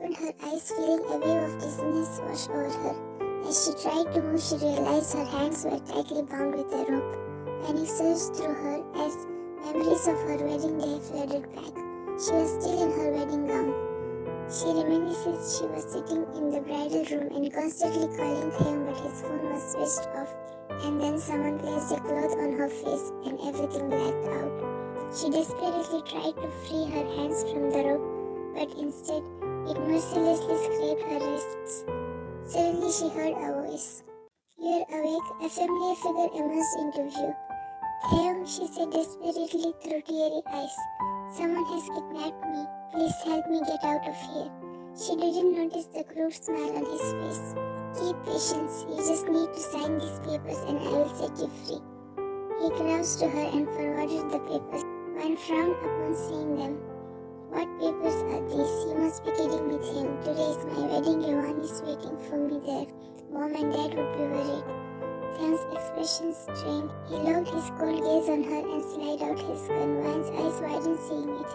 opened her eyes, feeling a wave of dizziness wash over her. As she tried to move, she realized her hands were tightly bound with a rope. Panic surged through her as memories of her wedding day flooded back. She was still in her wedding gown. She reminisced she was sitting in the bridal room and constantly calling him, but his phone was switched off. And then someone placed a cloth on her face and everything blacked out. She desperately tried to free her hands from the rope, but instead it mercilessly scraped her wrists. Suddenly she heard a voice. "You're awake," a familiar figure emerged into view. "𝐘𝐮," she said desperately through teary eyes. "Someone has kidnapped me. Please help me get out of here." She didn't notice the cruel smile on his face. "Keep patience. You just need to sign these papers and I will set you free." He crouched to her and forwarded the papers. One frowned upon seeing them. "What papers are these? You must be kidding me, 𝐘𝐮. Today is my wedding. Yohan is waiting for me there. Mom and Dad would be worried." 𝐘𝐻's expression strained. He locked his cold gaze on her and slid out his gun. Wine's eyes widened seeing it.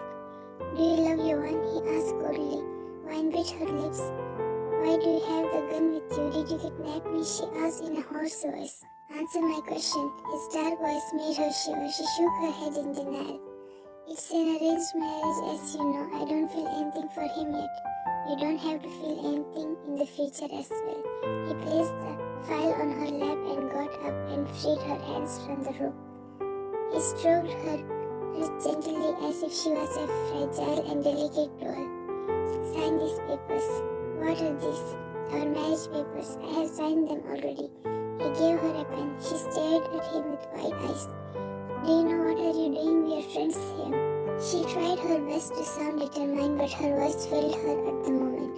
"Do you love Yohan?" he asked coldly. Wine bit her lips. "Why do you have the gun with you? Did you kidnap me?" she asked in a hoarse voice. "Answer my question." His dark voice made her shiver. She shook her head in denial. "It's an arranged marriage, as you know. I don't feel anything for him yet. You don't have to feel anything in the future as well." He placed the file on her lap and got up and freed her hands from the rope. He stroked her wrist gently as if she was a fragile and delicate doll. "Sign these papers." "What are these?" "Our marriage papers. I have signed them already." He gave her a pen. She stared at him with wide eyes. "Do you know what are you doing? We are friends here." She tried her best to sound determined, but her voice failed her at the moment.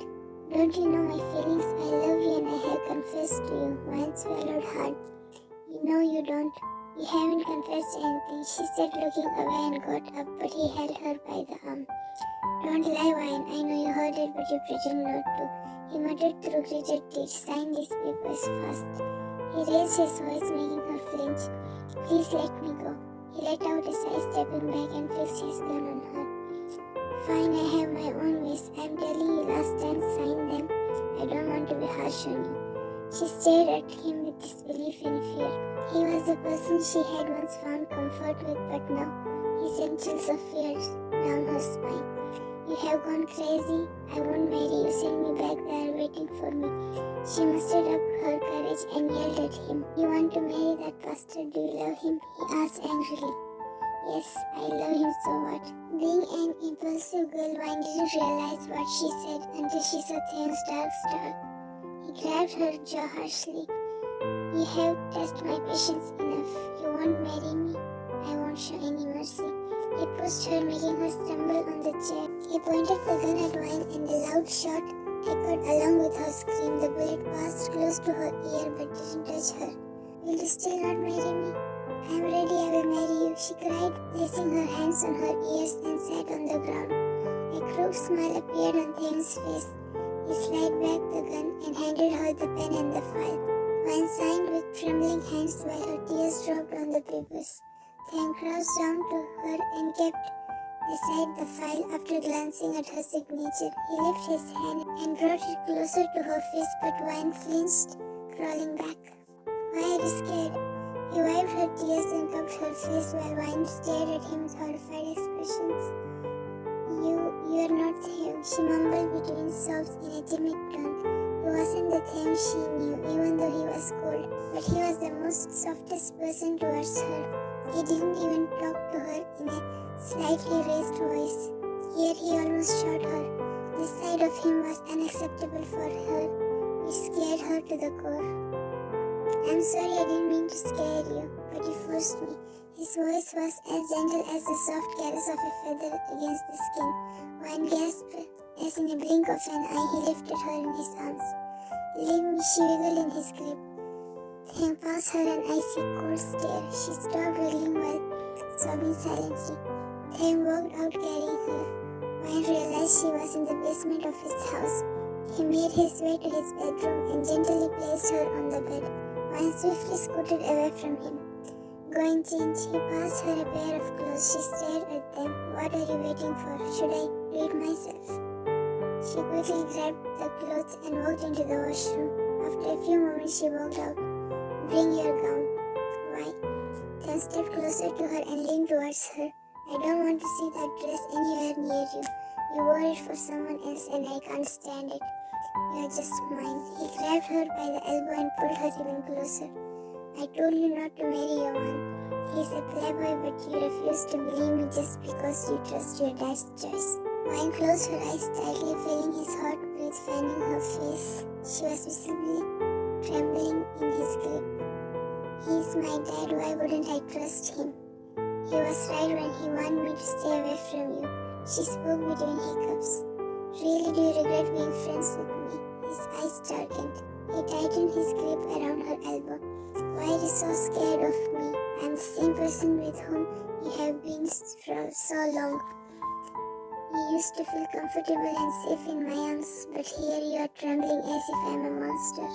"Don't you know my feelings? I love you and I have confessed to you." Wine swallowed hard. "No, you don't. You haven't confessed anything," she said, looking away, and got up, but he held her by the arm. "Don't lie, Wine. I know you heard it, but you pretend not to." He muttered through gritted teeth. "Sign these papers fast." He raised his voice, making her flinch. "Please let me go." He let out a sigh, stepping back, and fixed his gun on her. "Fine, I have my own ways. I'm telling you last time, sign them. I don't want to be harsh on you." She stared at him with disbelief and fear. He was the person she had once found comfort with, but now he sent chills of fear down her spine. "You have gone crazy. I won't marry you. Send me back. They are waiting for me." She mustered up her courage and yelled at him. "You want to marry that bastard? Do you love him?" he asked angrily. "Yes, I love him, so what?" Being an impulsive girl, Wine didn't realize what she said until she saw 𝐘𝐮's dark star. He grabbed her jaw harshly. "You have tested my patience enough. You won't marry me. I won't show any mercy." He pushed her, making her stumble on the chair. He pointed the gun at Wine, and a loud shot echoed along with her scream. The bullet passed close to her ear but didn't touch her. "Will you still not marry me?" "I'm ready. I will marry you," she cried, placing her hands on her ears and sat on the ground. A crooked smile appeared on 𝐘𝐻's face. He slid back the gun and handed her the pen and the file. Wine signed with trembling hands while her tears dropped on the papers. 𝐘𝐻 crouched down to her and kept aside the file after glancing at her signature. He lifted his hand and brought it closer to her face, but Wine flinched, crawling back. "Why are you scared?" He wiped her tears and cupped her face while Wine stared at him with horrified expressions. You are not 𝐘𝐻," she mumbled between sobs in a timid tone. He wasn't the 𝐘𝐻 she knew, even though he was cold, but he was the most softest person towards her. He didn't even talk to her in a slightly raised voice. Here he almost shot her. This side of him was unacceptable for her. It scared her to the core. "I'm sorry, I didn't mean to scare you, but you forced me." His voice was as gentle as the soft caress of a feather against the skin. Wine gasped as in a blink of an eye he lifted her in his arms. "Leave me," she wiggled in his grip. 𝐘𝐻 passed her an icy cold stare. She stopped wriggling while sobbing silently. 𝐘𝐻 walked out carrying her. Wine realized she was in the basement of his house. He made his way to his bedroom and gently placed her on the bed. Wine swiftly scooted away from him. "Go and change." He passed her a pair of clothes. She stared at them. "What are you waiting for? Should I do it myself?" She quickly grabbed the clothes and walked into the washroom. After a few moments, she walked out. Bring your gown. Why? Then stepped closer to her and leaned towards her. I don't want to see that dress anywhere near you. You wore it for someone else and I can't stand it. You're just mine. He grabbed her by the elbow and pulled her even closer. I told you not to marry Johan. He's a playboy, but you refuse to believe me just because you trust your dad's choice. Wine closed her eyes tightly, feeling his hot breath fanning her face. She was visibly trembling in his grip. He's my dad, why wouldn't I trust him? He was right when he wanted me to stay away from you. She spoke between hiccups. Really, do you regret being friends with me? His eyes darkened. He tightened his grip around her elbow. Why are you so scared of me? I'm the same person with whom you have been for so long. You used to feel comfortable and safe in my arms, but here you are trembling as if I'm a monster.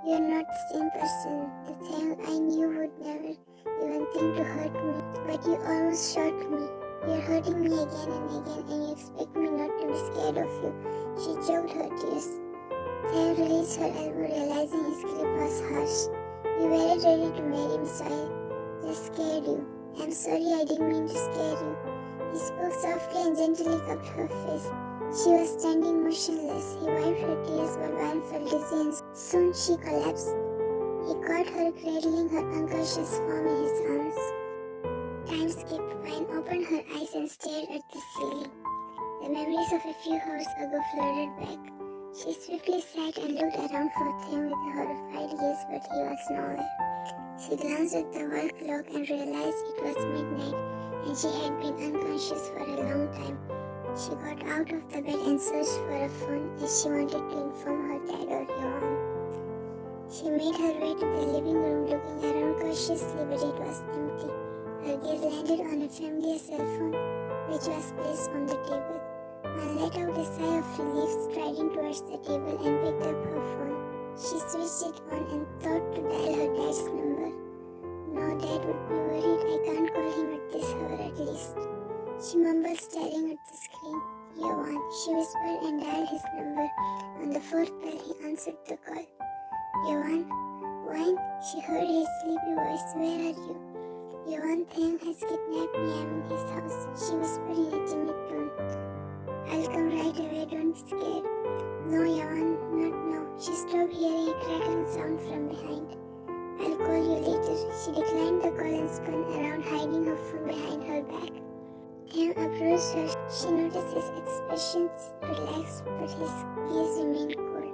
You're not the same person. The thing I knew would never even think to hurt me, but you almost shot me. You're hurting me again and again, and you expect me not to be scared of you. She choked her tears. Then released her elbow, realizing his grip was harsh. You weren't ready to marry me, so I just scared you. I'm sorry, I didn't mean to scare you. He spoke softly and gently cupped her face. She was standing motionless. He wiped her tears, but Van felt dizzy and soon she collapsed. He caught her, cradling her unconscious form in his arms. Time skipped. Vine opened her eyes and stared at the ceiling. The memories of a few hours ago flooded back. She swiftly sat and looked around for him with a horrified gaze, but he was nowhere. She glanced at the wall clock and realized it was midnight, and she had been unconscious for a long time. She got out of the bed and searched for a phone as she wanted to inform her dad or Johan. She made her way to the living room, looking around cautiously, but it was empty. Her gaze landed on a familiar cell phone, which was placed on the table. Anne let out a sigh of relief, striding towards the table and picked up her phone. She switched it on and thought to dial her dad's number. No, Dad would be worried. I can't call him at this hour at least. She mumbled, staring at the screen. Johan, she whispered and dialed his number. On the fourth bell, he answered the call. Johan? Wine? She heard his sleepy voice. Where are you? Johan Thang has kidnapped me. I'm in his house. She whispered in a timid tone. I'll come right away. Don't be scared. No, Johan, not now. She stopped hearing a crackling sound from behind. I'll call you later. She declined the call and spun around, hiding her phone behind her back. Thang approached her. She noticed his expressions relaxed, but his gaze remained cold.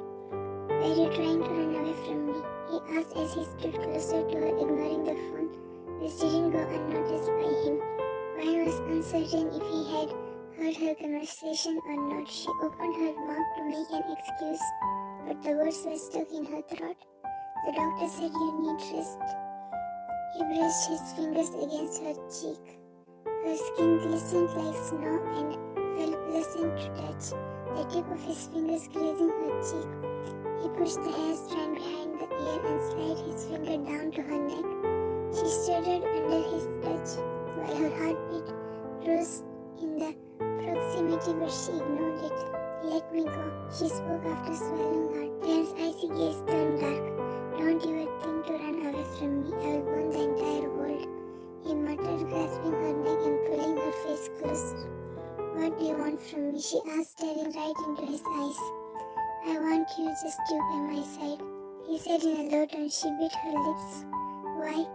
Were you trying to run away from me? He asked as he stood closer to her, ignoring the phone, which didn't go unnoticed by him. Vine was uncertain if he had heard her conversation or not. She opened her mouth to make an excuse, but the words were stuck in her throat. The doctor said you need rest. He brushed his fingers against her cheek. Her skin glistened like snow and felt pleasant to touch, the tip of his fingers grazing her cheek. He pushed the hair strand behind the ear and slid his finger down to her neck. She shuddered under his touch, while her heartbeat rose in the proximity, but she ignored it. Let me go, she spoke after swallowing hard. Dan's icy gaze turned dark. Don't ever think to run away from me. I will burn the entire world. He muttered, grasping her neck and pulling her face closer. What do you want from me? She asked, staring right into his eyes. I want you, just you by my side. He said in a low tone. She bit her lips. Why?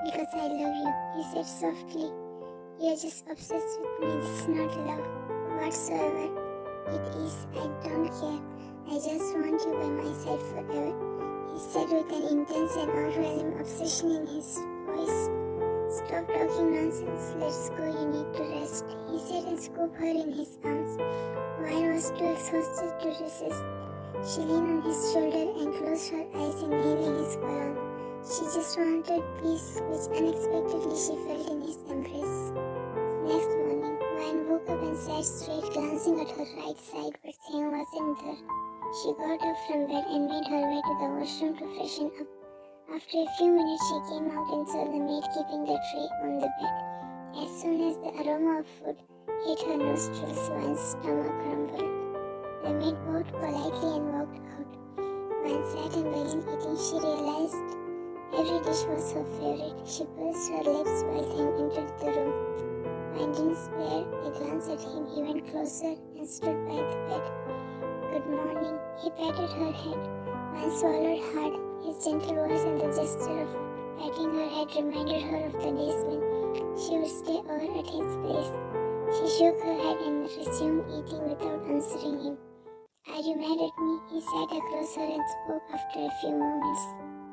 Because I love you, he said softly. You're just obsessed with me. This is not love. Whatsoever it is, I don't care. I just want you by my side forever, he said with an intense and overwhelming obsession in his voice. Stop talking nonsense. Let's go. You need to rest, he said and scooped her in his arms. Vine was too exhausted to resist. She leaned on his shoulder and closed her eyes, inhaling his cologne. She just wanted peace, which unexpectedly she felt in his embrace. Next morning, Vine woke up and sat straight, glancing at her right side, but Thang wasn't there. She got up from bed and made her way to the washroom to freshen up. After a few minutes, she came out and saw the maid keeping the tray on the bed. As soon as the aroma of food hit her nostrils, Vine's stomach rumbled. The maid bowed politely and walked out. When sat and began eating, she realized every dish was her favorite. She pursed her lips while Them entered the room. Wine didn't spare a glance at him. He went closer and stood by the bed. Good morning. He patted her head. Wine swallowed hard. His gentle voice and the gesture of patting her head reminded her of the days when she would stay over at his place. She shook her head and resumed eating without answering him. Are you mad at me? He sat across her and spoke after a few moments.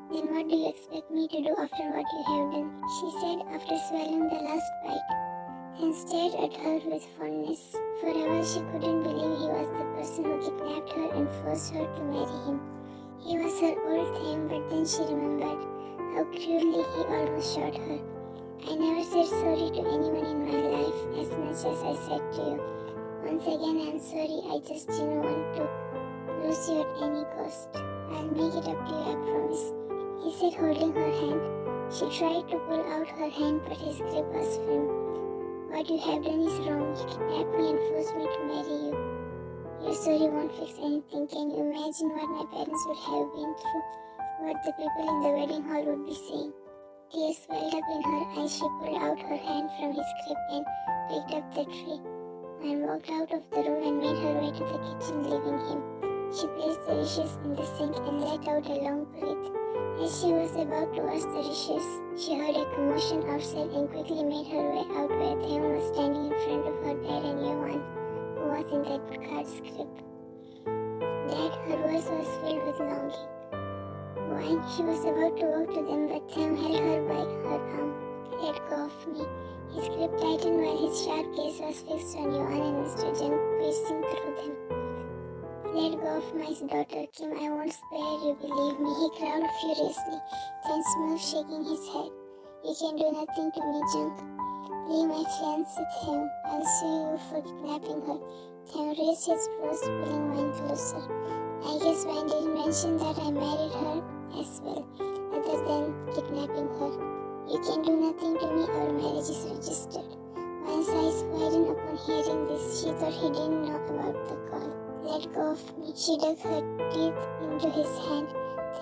Then what do you expect me to do after what you have done? She said after swallowing the last bite. Then stared at her with fondness. For a while she couldn't believe he was the person who kidnapped her and forced her to marry him. He was her old thing, but then she remembered how cruelly he almost shot her. I never said sorry to anyone in my life as much as I said to you. Once again, I'm sorry. I just didn't want to lose you at any cost. I'll make it up to you, I promise. He said, holding her hand. She tried to pull out her hand, but his grip was firm. What you have done is wrong. You kidnapped me and forced me to marry you. Your sorry won't fix anything. Can you imagine what my parents would have been through? What the people in the wedding hall would be saying? Tears welled up in her eyes. She pulled out her hand from his grip and picked up the tray. And walked out of the room and made her way to the kitchen, leaving him. She placed the dishes in the sink and let out a long breath. As she was about to wash the dishes, she heard a commotion outside and quickly made her way out where Them was standing in front of her dad and Johan, who was in that card's grip. Dad, her voice was filled with longing. Wine, she was about to walk to them, but Them held her by her arm. Let go of me. His grip tightened while his sharp gaze was fixed on Johan and Mr. Jung, piercing through them. Let go of my daughter, Kim. I won't spare you, believe me, he growled furiously, then smiled, shaking his head. You can do nothing to me, Jung. Leave my fiancé, Them. I'll sue you for kidnapping her. Them raised his brows, pulling Wine closer. I guess Wine didn't mention that I married her as well, other than kidnapping her. You can do nothing to me, our marriage is registered. Wine's eyes widened upon hearing this. She thought he didn't know about the call. Let go of me. She dug her teeth into his hand.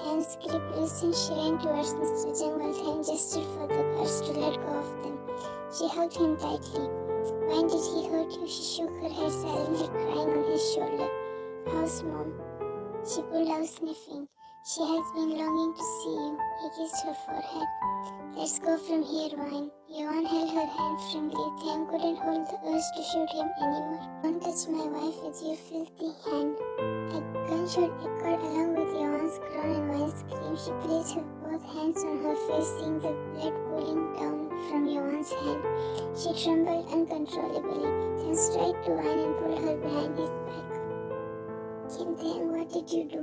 Them's grip loosened. She ran towards Mr. Jung while Them gestured for the guards to let go of them. She hugged him tightly. Wine, did he hurt you? She shook her head silently, crying on his shoulder. How's Mom? She pulled out, sniffing. She has been longing to see you. He kissed her forehead. Let's go from here, Wine. Johan held her hand firmly. Them couldn't hold the urge to shoot him anymore. Don't touch my wife with your filthy hand. A gunshot echoed along with Johan's groan and Wine's scream. She placed her both hands on her face, seeing the blood pooling down from Johan's hand. She trembled uncontrollably. Then straight to Wine and pulled her behind his back. Kim, Them, what did you do?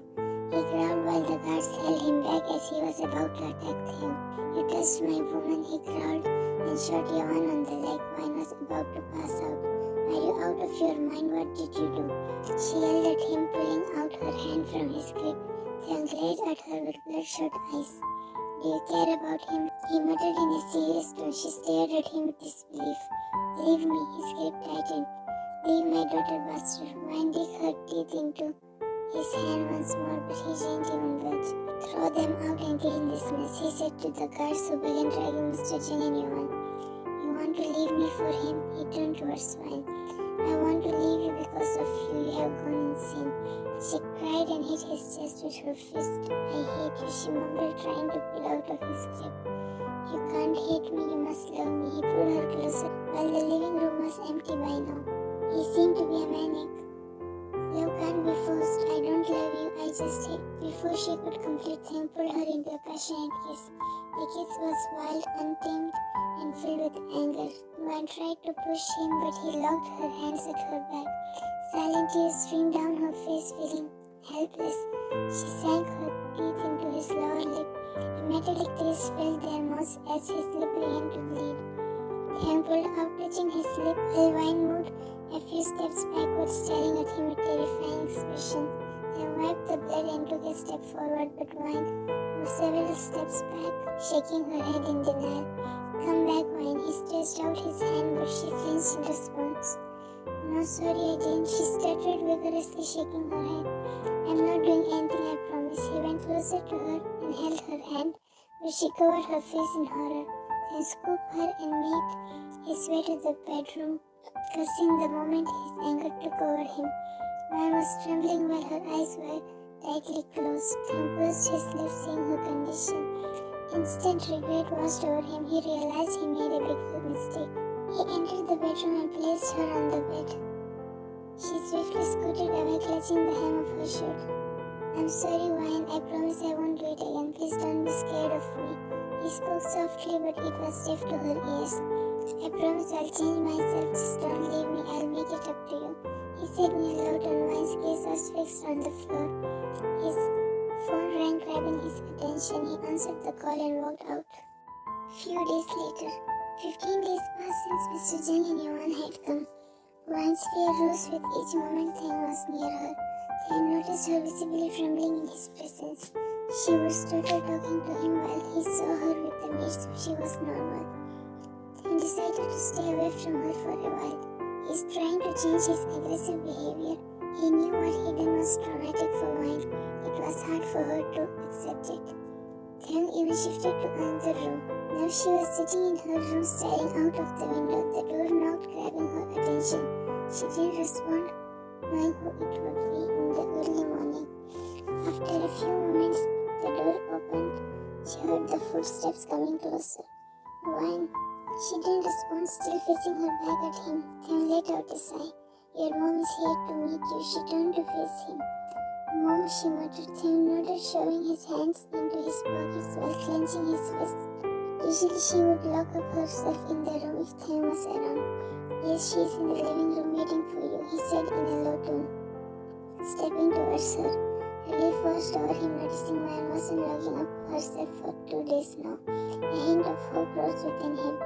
He growled while the guards held him back as he was about to attack them. You touched my woman, he growled, and shot Johan on the leg. Wine was about to pass out. Are you out of your mind? What did you do? She yelled at him, pulling out her hand from his grip. Then glared at her with bloodshot eyes. Do you care about him? He muttered in a serious tone. She stared at him with disbelief. Leave me, his grip tightened. Leave my daughter, bastard. Wine dug her teeth into his hand once more, but he gently wondered. Throw them out and clean this mess, he said to the guards who began dragging Mr. Jung and Johan. You want to leave me for him? He turned towards Wine. I want to leave you because of you. You have gone insane. She cried and hit his chest with her fist. I hate you, she mumbled, trying to pull out of his grip. You can't hate me, you must love me. He pulled her closer, while the living room was empty by now. He seemed to be a maniac. Love can't be forced. I don't love you, I just hate. Before she could complete, Them pulled her into a passionate kiss. The kiss was wild, untamed, and filled with anger. Wine tried to push him, but he locked her hands at her back. Silent tears streamed down her face, feeling helpless. She sank her teeth into his lower lip. A metallic taste filled their mouths as his lip began to bleed. Them pulled out, touching his lip, while Wine moved a few steps backwards, staring at him with terrifying expression. Then wiped the blood and took a step forward, but Wine moved several steps back, shaking her head in denial. Come back, Wine. He stretched out his hand, but she flinched in response. No, sorry, I didn't, she stuttered, vigorously shaking her head. I'm not doing anything, I promise. He went closer to her and held her hand, but she covered her face in horror, then scooped her and made his way to the bedroom, cursing the moment his anger took over him. Man was trembling while her eyes were tightly closed. Then pursed his lips, seeing her condition. Instant regret washed over him. He realized he made a big mistake. He entered the bedroom and placed her on the bed. She swiftly scooted away, clutching the hem of her shirt. I'm sorry, Wayne. I promise I won't do it again. Please don't be scared of me. He spoke softly, but it was deaf to her ears. I promise I'll change myself. Just don't leave me. I'll make it up to you. He said in a low tone. Wayne's gaze was fixed on the floor. His phone rang, grabbing his attention. He answered the call and walked out. Few days later, 15 days passed since Mr. Zheng and Yuan had come. Wang's fear rose with each moment Thang was near her. Thang noticed her visibly trembling in his presence. She would stutter talking to him while he saw her with the maid, so she was normal. Thang decided to stay away from her for a while. He's trying to change his aggressive behavior. He knew what he'd done was traumatic for Wang. It was hard for her to accept it. Thang even shifted to another room. Now she was sitting in her room, staring out of the window. The door knocked, grabbing her attention. She didn't respond, knowing who it would be in the early morning. After a few moments, the door opened. She heard the footsteps coming closer. Wang. She didn't respond, still facing her back at him. Thang let out a sigh. Your mom is here to meet you. She turned to face him. Mom, she muttered. Thang nodded, shoving his hands into his pockets while clenching his fists. Usually she would lock up herself in the room if Thang was around. Yes, she is in the living room waiting for you, he said in a low tone, stepping towards her. Relief washed over him, noticing Man wasn't locking up herself for 2 days now. A hint of hope rose within him.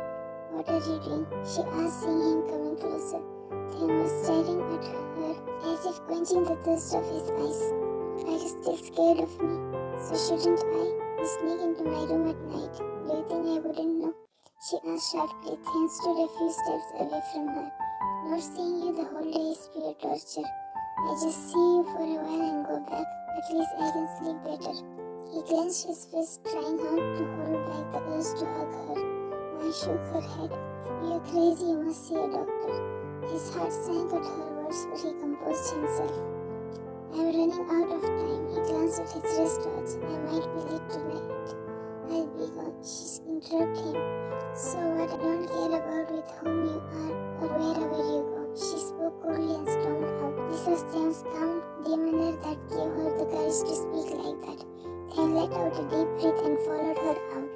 What are you doing? She asked, seeing him coming closer. Thang was staring at her as if quenching the thirst of his eyes. Are you still scared of me? So shouldn't I? You sneak into my room at night. Do you think I wouldn't know? She asked sharply. Thang stood a few steps away from her. Not seeing you the whole day is pure torture. I just see you for a while and go back. At least I can sleep better. He clenched his fist, trying hard to hold back the urge to hug her. Wang shook her head. You're crazy, you must see a doctor. His heart sank at her words, but he composed himself. I'm running out of time. He glanced at his wristwatch. I might be late tonight. I'll be gone. She interrupted him. So what? I don't care about with whom you are or wherever you go. She spoke coldly and stormed out. This was Thang's calm demeanor that gave her the courage to speak like that. Thang let out a deep breath and followed her out.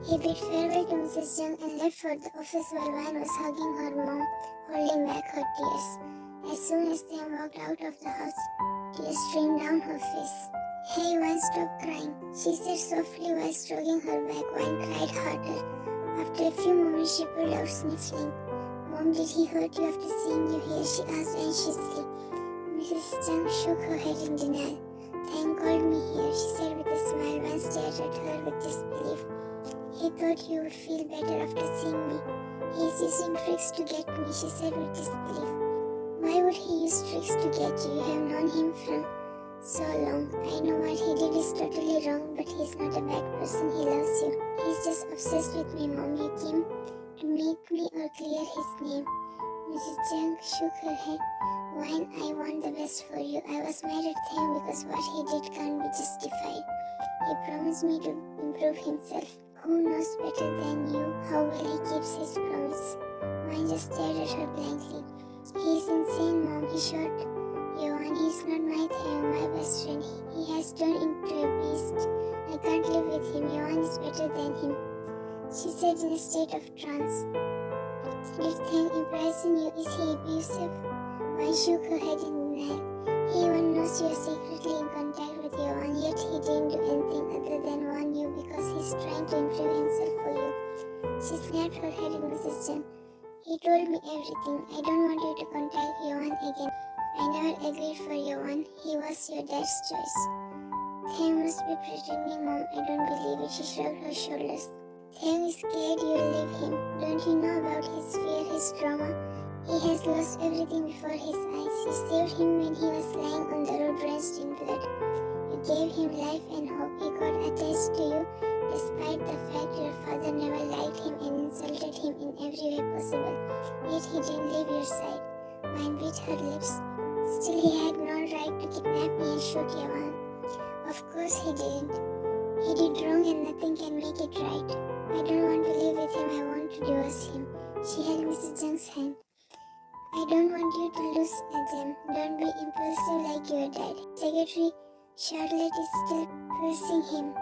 He bid farewell to Mrs. Zheng and left for the office while Wan was hugging her mom, holding back her tears. As soon as Thang walked out of the house, tears streamed down her face. Hey, Wan, stop crying, she said softly while stroking her back. Wan cried harder. After a few moments, she pulled out sniffling. Mom, did he hurt you after seeing you here? She asked anxiously. Mrs. Zheng shook her head in denial. Thang called me here, she said with a smile. Wan stared at her with disbelief. He thought you would feel better after seeing me. He's using tricks to get me, she said with disbelief. Why would he use tricks to get you? You have known him from so long. I know what he did is totally wrong, but he's not a bad person. He loves you. He's just obsessed with me, Mom. He came to make me or clear his name. Mrs. Zheng shook her head. Wine, I want the best for you. I was mad at him because what he did can't be justified. He promised me to improve himself. Who knows better than you how well he keeps his promise? Wine just stared at her blankly. He's insane, Mom. He shot Yuan. He's not my Thang, my best friend. He has turned into a beast. I can't live with him. Yuan is better than him, she said in a state of trance. Did Thang imprison you? Is he abusive? Wine shook her head in denial. He even knows you're secretly in contact with Yuan, yet he didn't do anything other than warn you because he's trying to improve himself for you. She snapped her head at Mrs. Zheng. He told me everything. I don't want you to contact Yuan again. I never agreed for Yuan. He was your dad's choice. Thang must be pretending, Mom. I don't believe it. She shrugged her shoulders. Thang is scared you'll leave him. Don't you know about his fear, his trauma? He has lost everything before his eyes. You saved him when he was lying on the road drenched in blood. You gave him life and hope. He got attached to you despite the fact your father never liked him and insulted him in every way possible. Yet he didn't leave your side. Mine bit her lips. Still he had no right to kidnap me and shoot Yawan. Of course he didn't. He did wrong and nothing can make it right. I don't want to live with him. I want to divorce him. She held Mrs. Zhang's hand. I don't want you to lose them. Don't be impulsive like your dad. Secretary Charlotte is still pressing him.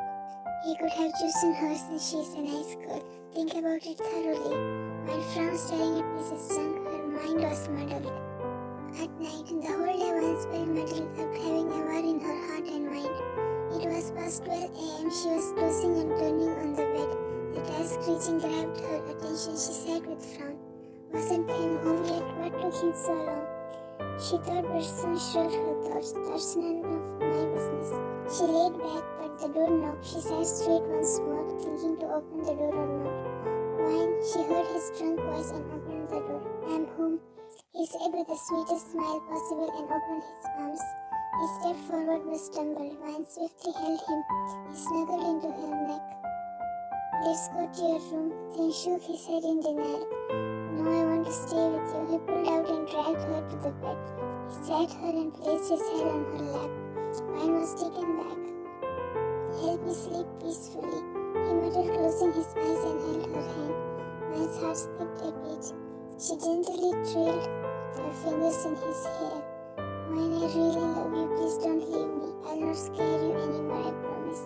He could have chosen her since she's a nice girl. Think about it thoroughly. While Frown staring at Mrs. Zhang, her mind was muddled. At night, the whole day was well muddled up, having a war in her heart and mind. It was past 12 a.m. She was tossing and turning on the bed. The tire screeching grabbed her attention. She sat with Frown. Wasn't Pam home yet? What took him so long? She thought, but soon shrugged her thoughts. That's none of my business. She laid back, but the door knocked. She sat straight once more, thinking to open the door or not. When she heard his drunk voice and opened the door. I'm home, he said with the sweetest smile possible and opened his arms. He stepped forward but stumbled. Wine swiftly held him. He snuggled into her neck. Let's go to your room. Then shook his head in denial. No, I want to stay with you. He pulled out and dragged her to the bed. He sat her and placed his head on her lap. Wine was taken back. Help me sleep peacefully, he muttered, closing his eyes and held her hand. Wine's heart skipped a beat. She gently trailed her fingers in his hair. Wine, I really love you. Please don't leave me. I'll not scare you anymore, I promise.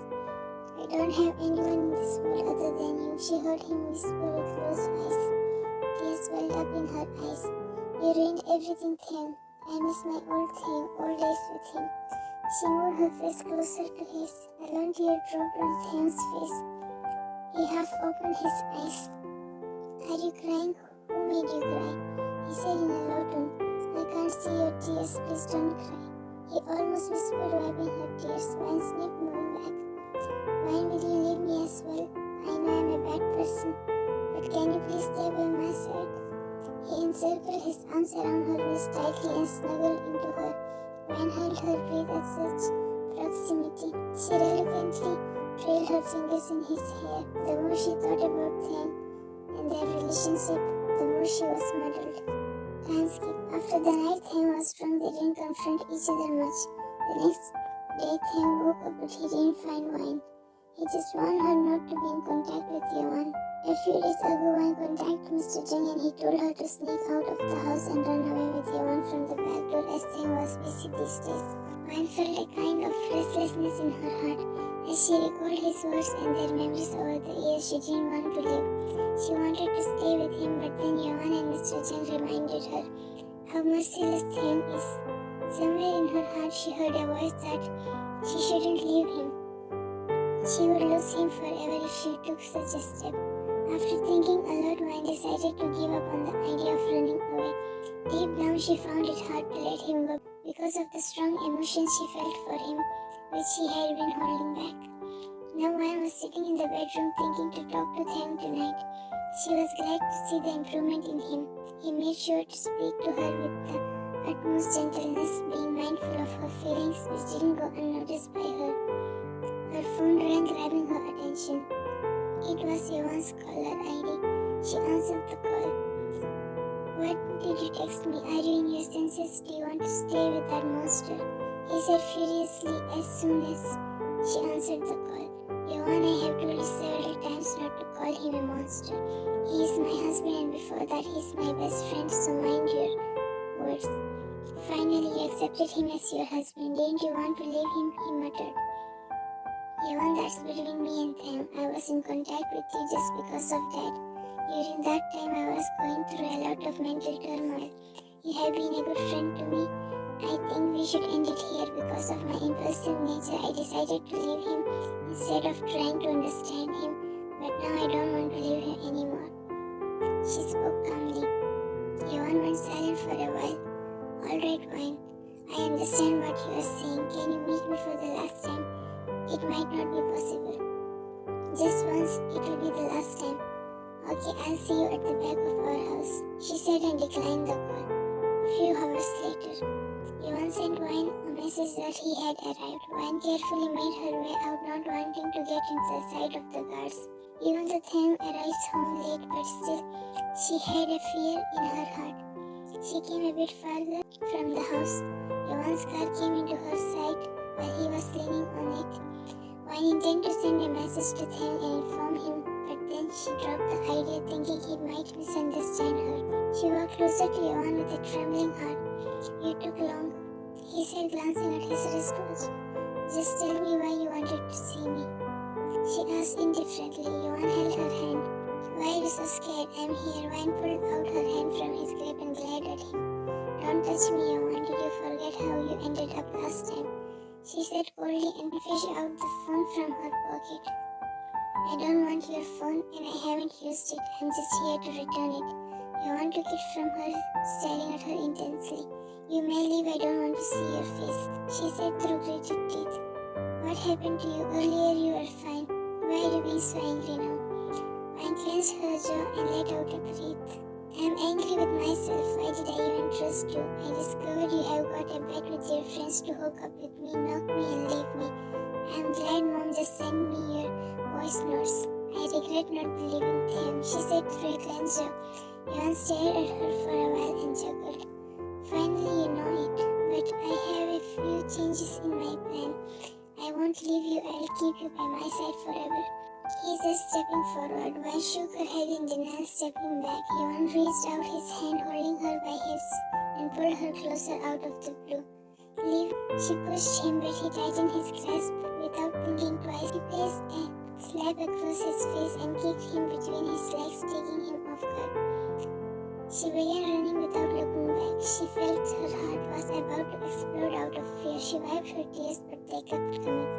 I don't have anyone in this world other than you. She heard him whisper with closed eyes. Tears welled up in her eyes. You ruined everything, Them. I miss my old days with him. She moved her face closer to his. A lone tear dropped on Them's face. He half opened his eyes. Are you crying? Who made you cry? He said in a low tone. I can't see your tears. Please don't cry. He almost whispered, wiping her tears. Wine sniffed, moving back. Wine, will you leave me as well? I know I'm a bad person, but can you please stay by my side? He encircled his arms around her waist tightly and snuggled into her. Wine held her breath at such proximity. She reluctantly trailed her fingers in his hair. The more she thought about them and their relationship, the more she was muddled. Time skipped. After the night Them was drunk, they didn't confront each other much. The next day Them woke up, but he didn't find Wine. He just warned her not to be in contact with Yawan. A few days ago, Wine contacted Mr. Zhang and he told her to sneak out of the house and run away with Yawan from the back door as Them was busy these days. Wine felt a kind of restlessness in her heart. As she recalled his words and their memories over the years, she didn't want to leave. She wanted to stay with him, but then Yawan and Mr. Zhang reminded her how merciless Them is. Somewhere in her heart, she heard a voice that she shouldn't leave him. She would lose him forever if she took such a step. After thinking a lot, Wine decided to give up on the idea of running away. Deep down, she found it hard to let him go because of the strong emotions she felt for him, which she had been holding back. Now Wine was sitting in the bedroom thinking to talk to Them tonight. She was glad to see the improvement in him. He made sure to speak to her with the utmost gentleness, being mindful of her feelings, which didn't go unnoticed by her. Her phone rang, grabbing her attention. It was Yawan's caller ID. She answered the call. What did you text me? Are you in your senses? Do you want to stay with that monster? He said furiously as soon as she answered the call. Yawan, I have told you several times not to call him a monster. He is my husband and before that he is my best friend, so mind your words. Finally, you accepted him as your husband. Didn't you want to leave him? He muttered. Yawan, that's between me and Them. I was in contact with you just because of that. During that time, I was going through a lot of mental turmoil. You have been a good friend to me. I think we should end it here. Because of my impulsive nature, I decided to leave him instead of trying to understand him. But now I don't want to leave him anymore. She spoke calmly. Yawan went silent for a while. All right, Wine. I understand what you are saying. Can you meet me for the last time? It might not be possible. Just once, it will be the last time. Okay, I'll see you at the back of our house, she said and declined the call. Few hours later, Yuan sent Wine a message that he had arrived. Wine carefully made her way out, not wanting to get into the sight of the guards. Even though 𝐿 arrived home late, but still, she had a fear in her heart. She came a bit farther from the house. Yuan's car came into her sight while he was leaning on it. Wine intended to send a message to 𝐿 and inform him, but then she dropped the idea, thinking he might misunderstand her. She walked closer to Yuan with a trembling heart. You took long, he said, glancing at his wristwatch. Just tell me why you wanted to see me, she asked indifferently. Yuan held her hand. Why are you so scared? I'm here. Wine pulled out her hand from his grip and glared at him. Don't touch me, Yuan. Did you forget how you ended up last time? She said coldly and fished out the phone from her pocket. I don't want your phone and I haven't used it. I'm just here to return it. Yuan took it from her, staring at her intensely. You may leave. I don't want to see your face, she said through gritted teeth. What happened to you? Earlier you were fine. Why are you being so angry now? Wine clenched her jaw and let out a breath. I'm angry with myself. Why did I even trust you? I discovered you have got a bet with your friends to hook up with me, knock me and leave me. I'm glad Mom just sent me your voice notes. I regret not believing them, she said through a clenched jaw. Yuan stared at her for a while and chuckled. Finally you know it, but I have a few changes in my plan. I won't leave you. I will keep you by my side forever. He said, stepping forward. Wine shook her head in denial, stepping back. Yuan reached out his hand, holding her by hips, and pulled her closer out of the blue. Leave, she pushed him, but he tightened his grasp without thinking twice. He placed a slap across his face and kicked him between his legs, taking him off guard. She began running without looking back. She felt her heart was about to explode out of fear. She wiped her tears, but they kept coming.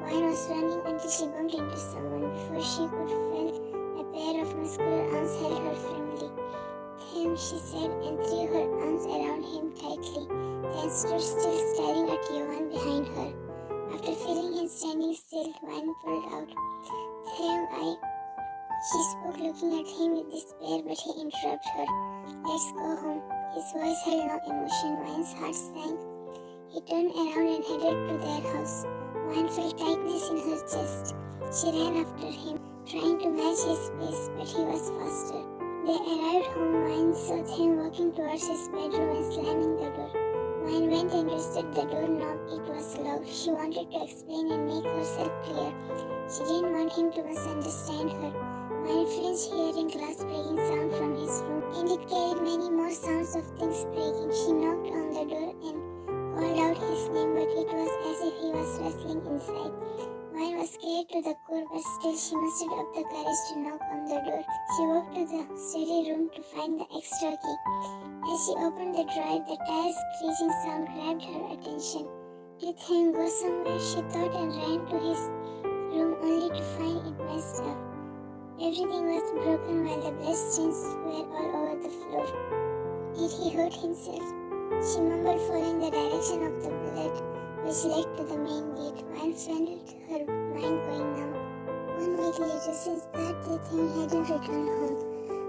Wine was running until she bumped into someone. Before she could feel, a pair of muscular arms held her firmly. Him, she said, and threw her arms around him tightly, then stood still, staring at Yuan behind her. After feeling him standing still, Wine pulled out. She spoke, looking at him with despair, but he interrupted her. Let's go home. His voice held no emotion. Wine's heart sank. He turned around and headed to their house. Wine felt tightness in her chest. She ran after him, trying to match his pace, but he was faster. They arrived home. Wine saw him walking towards his bedroom and slamming the door. Wine went and twisted the doorknob. It was locked. She wanted to explain and make herself clear. She didn't want him to misunderstand her. Wine flinched, hearing glass breaking sound from his room, and it carried many more sounds of things breaking. She knocked on the door and called out his name, but it was as if he was wrestling inside. Wine was scared to the core, but still she mustered up the courage to knock on the door. She walked to the study room to find the extra key. As she opened the drawer, the tire screeching sound grabbed her attention. Did 𝐿 go somewhere, she thought, and ran to his room only to find it messed up. Everything was broken while the bloodstains were all over the floor. Did he hurt himself? She mumbled, following the direction of the bullet, which led to the main gate. Wine felt her mind going numb. 1 week later, since that day, 𝐿 hadn't returned home.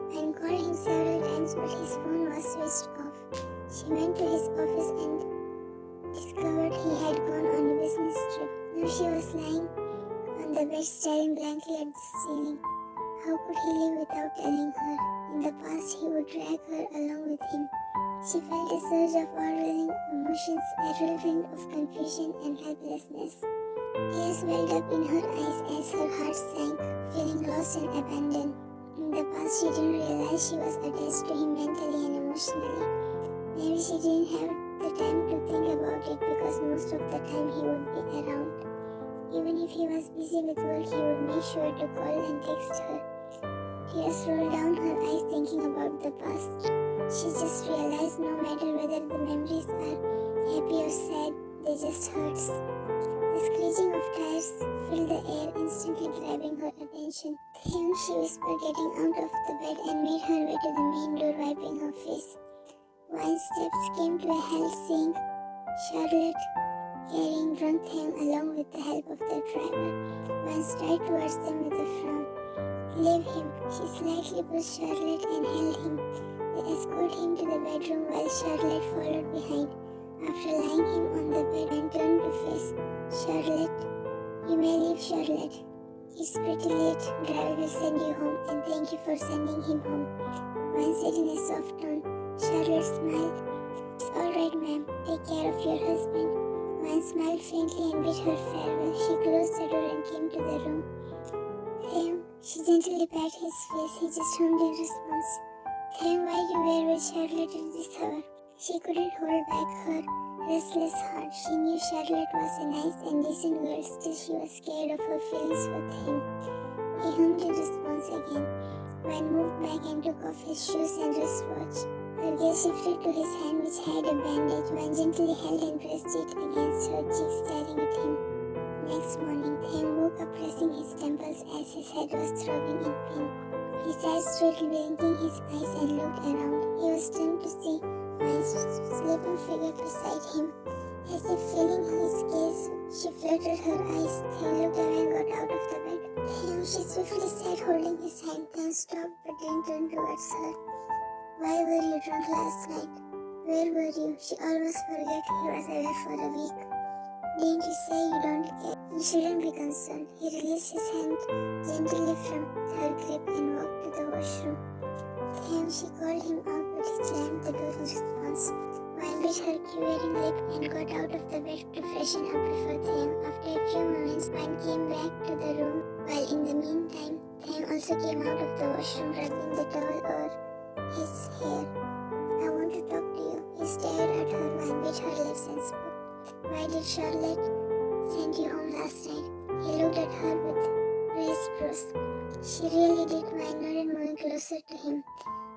Wine called him several times, but his phone was switched off. She went to his office and discovered he had gone on a business trip. Now she was lying on the bed, staring blankly at the ceiling. How could he live without telling her? In the past, he would drag her along with him. She felt a surge of overwhelming emotions, a whirlwind of confusion and helplessness. Tears welled up in her eyes as her heart sank, feeling lost and abandoned. In the past, she didn't realize she was attached to him mentally and emotionally. Maybe she didn't have the time to think about it because most of the time he would be around. Even if he was busy with work, he would make sure to call and text her. Tears rolled down her eyes thinking about the past. She just realized no matter whether the memories are happy or sad, they just hurts. The screeching of tires filled the air, instantly grabbing her attention. 𝐿, she whispered, getting out of the bed, and made her way to the main door, wiping her face. Wine's steps came to a halt, saying, Charlotte, carrying drunk 𝐿 along with the help of the driver. Wine strode towards them with a frown. Leave him. She slightly pushed Charlotte and held him. They escorted him to the bedroom while Charlotte followed behind. After lying him on the bed and turned to face Charlotte, "You may leave, Charlotte. It's pretty late. Driver will send you home, and thank you for sending him home." One said in a soft tone. Charlotte smiled. "It's all right, ma'am. Take care of your husband." One smiled faintly and bid her farewell. She closed the door and came to the room. "Thames," she gently patted his face. He just hummed in response. "Thames, why you were with Charlotte at this hour?" She couldn't hold back her restless heart. She knew Charlotte was a nice and decent girl, still she was scared of her feelings for him. He hummed in response again. Van moved back and took off his shoes and wristwatch. Her gaze shifted to his hand, which had a bandage. Van gently held and pressed it against her cheek, staring at him. Next morning, Thames woke up pressing his temples as his head was throbbing in pain. He sat straight, blinking his eyes, and looked around. He was stunned to see Van's sleeping figure beside him. As if feeling his gaze, she fluttered her eyes. Thames looked away and got out of the bed. "Thames," she swiftly said, holding his hand. Thames stopped but didn't turn towards her. "Why were you drunk last night? Where were you?" She almost forgot he was away for a week. "Didn't you say you don't care? You shouldn't be concerned." He released his hand gently from her grip and walked to the washroom. "Thames," she called him out, but he slammed the door in response. Van bit her quivering lip and got out of the bed to freshen up before Thames. After a few moments, Van came back to the room, while in the meantime, Thames also came out of the washroom, rubbing the towel over his hair. "I want to talk to you." He stared at her. Van bit her lips and spoke. "Why did Charlotte send you home last night?" He looked at her with raised brows. She really did mind, nodded, moving closer to him.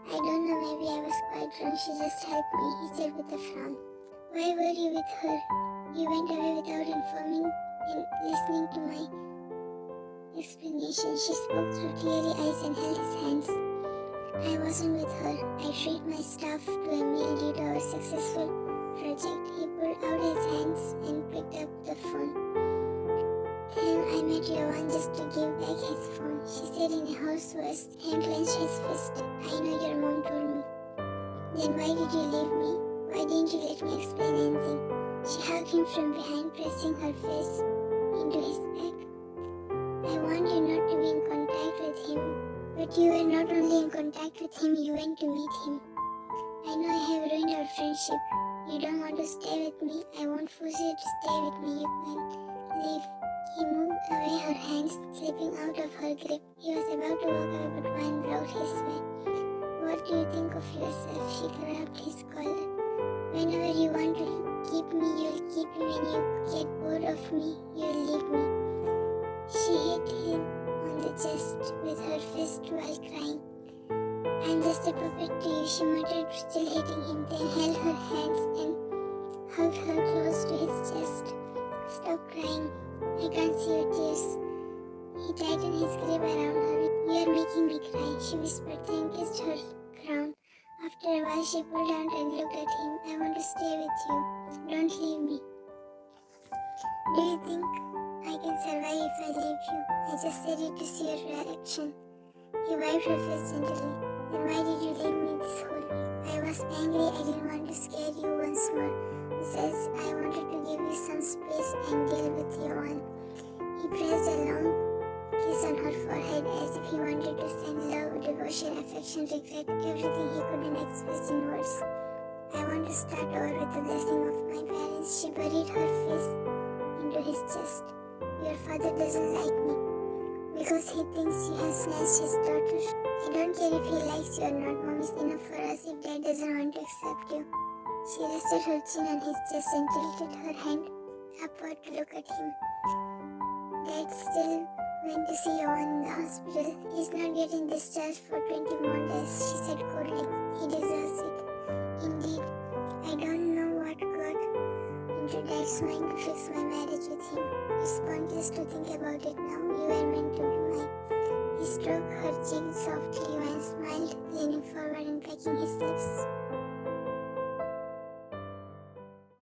"I don't know, maybe I was quite drunk. She just helped me," he said with a frown. "Why were you with her? You went away without informing and listening to my explanation." She spoke through teary eyes and held his hands. "I wasn't with her. I treat my staff to a meal due to our successful project." He pulled out his hands and picked up the phone. "Thames, I met your one just to give back his phone," she said in a hoarse voice. Thames clenched his fist. "I know your mom told me." "Then why did you leave me? Why didn't you let me explain anything?" She hugged him from behind, pressing her face into his back. "I want you not to be in contact with him." "But you were not only in contact with him, you went to meet him." "I know I have ruined our friendship. You don't want to stay with me. I won't force you to stay with me. You can leave." He moved away, her hands slipping out of her grip. He was about to walk away, but Van brought his way. "What do you think of yourself?" She grabbed his collar. "Whenever you want to keep me, you'll keep me. When you get bored of me, you'll leave me." She hit him on the chest with her fist while crying. "I'm just a puppet to you," she muttered, still hitting him, then held her hands and hugged her close to his chest. "Stop crying. I can't see your tears." He tightened his grip around her. "You're making me cry," she whispered, then kissed her crown. After a while, she pulled out and looked at him. "I want to stay with you. Don't leave me." "Do you think I can survive if I leave you?" "I just said it to see your reaction." He wiped her face gently. "Then why did you leave me this whole week?" "I was angry. I didn't want to scare you once more. Besides, I wanted to give you some space and deal with your one." He pressed a long kiss on her forehead as if he wanted to send love, devotion, affection, regret, everything he couldn't express in words. "I want to start over with the blessing of my parents." She buried her face into his chest. "Your father doesn't like me because he thinks you have snatched his daughter. I don't care if he likes you or not. Mom is enough for us if Dad doesn't want to accept you." She rested her chin on his chest and tilted her hand upward to look at him. "Dad still went to see your one in the hospital. He's not getting discharged for 20 more days," she said coldly. "He deserves it." "Indeed. I don't know what got into Dad's mind to fix my marriage with him. It's pointless to think about it now. You were meant to be mine." He stroked her cheek softly and smiled, leaning forward and pecking his lips.